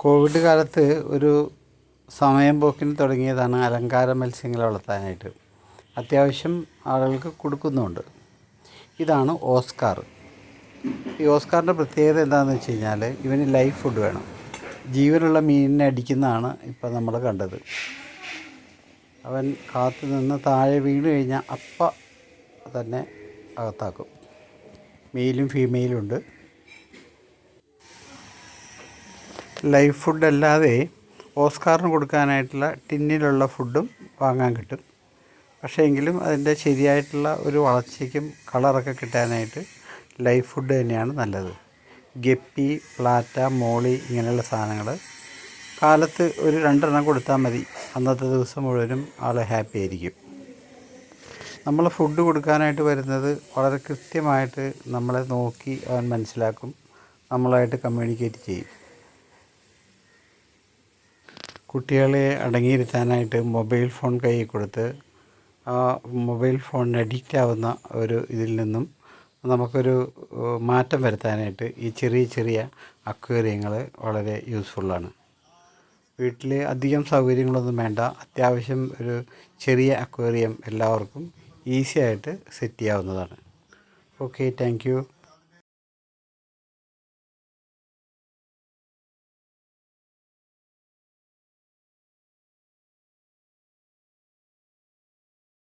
Covid കാലത്ത് ഒരു സമയം പോക്കിന് തുടങ്ങിയതാണ് അലങ്കാര മത്സ്യങ്ങളെ വളർത്താനായിട്ട്. അത്യാവശ്യം ആളുകൾക്ക് കൊടുക്കുന്നുമുണ്ട്. ഇതാണ് ഓസ്കാർ. ഈ ഓസ്കാറിൻ്റെ പ്രത്യേകത എന്താണെന്ന് വെച്ച് കഴിഞ്ഞാൽ ഇവന് ലൈവ് ഫുഡ് വേണം. ജീവനുള്ള മീനിനെ അടിക്കുന്നതാണ് ഇപ്പം നമ്മൾ കണ്ടത്. അവൻ കാത്തു നിന്ന് താഴെ വീണ് കഴിഞ്ഞാൽ അപ്പം തന്നെ അകത്താക്കും. മെയിലും ഫീമെയിലും ഉണ്ട്. ലൈവ് ഫുഡ് അല്ലാതെ ഓസ്കാറിന് കൊടുക്കാനായിട്ടുള്ള ടിന്നിലുള്ള ഫുഡും വാങ്ങാൻ കിട്ടും. പക്ഷേ എങ്കിലും അതിൻ്റെ ശരിയായിട്ടുള്ള ഒരു വളർച്ചയ്ക്കും കളറൊക്കെ കിട്ടാനായിട്ട് ലൈവ് ഫുഡ് തന്നെയാണ് നല്ലത്. ഗപ്പി, പ്ലാറ്റ, മോളി ഇങ്ങനെയുള്ള സാധനങ്ങൾ കാലത്ത് ഒരു 2 കൊടുത്താൽ മതി. അന്നത്തെ ദിവസം മുഴുവനും ആൾ ഹാപ്പി ആയിരിക്കും. നമ്മൾ ഫുഡ് കൊടുക്കാനായിട്ട് വരുന്നത് വളരെ കൃത്യമായിട്ട് നമ്മളെ നോക്കി അവൻ മനസ്സിലാക്കും, നമ്മളായിട്ട് കമ്മ്യൂണിക്കേറ്റ് ചെയ്യും. കുട്ടികളെ അടങ്ങിയിരുത്താനായിട്ട് മൊബൈൽ ഫോൺ കയ്യിൽ കൊടുത്ത് ആ മൊബൈൽ ഫോണിന് അഡിക്റ്റ് ആവുന്ന ഒരു ഇതിൽ നിന്നും നമുക്കൊരു മാറ്റം വരുത്താനായിട്ട് ഈ ചെറിയ ചെറിയ അക്വേറിയങ്ങൾ വളരെ യൂസ്ഫുള്ളാണ്. വീട്ടിൽ അധികം സൗകര്യങ്ങളൊന്നും വേണ്ട. അത്യാവശ്യം ഒരു ചെറിയ അക്വേറിയം എല്ലാവർക്കും ഈസി ആയിട്ട് സെറ്റ് ചെയ്യാവുന്നതാണ്. Okay, thank you.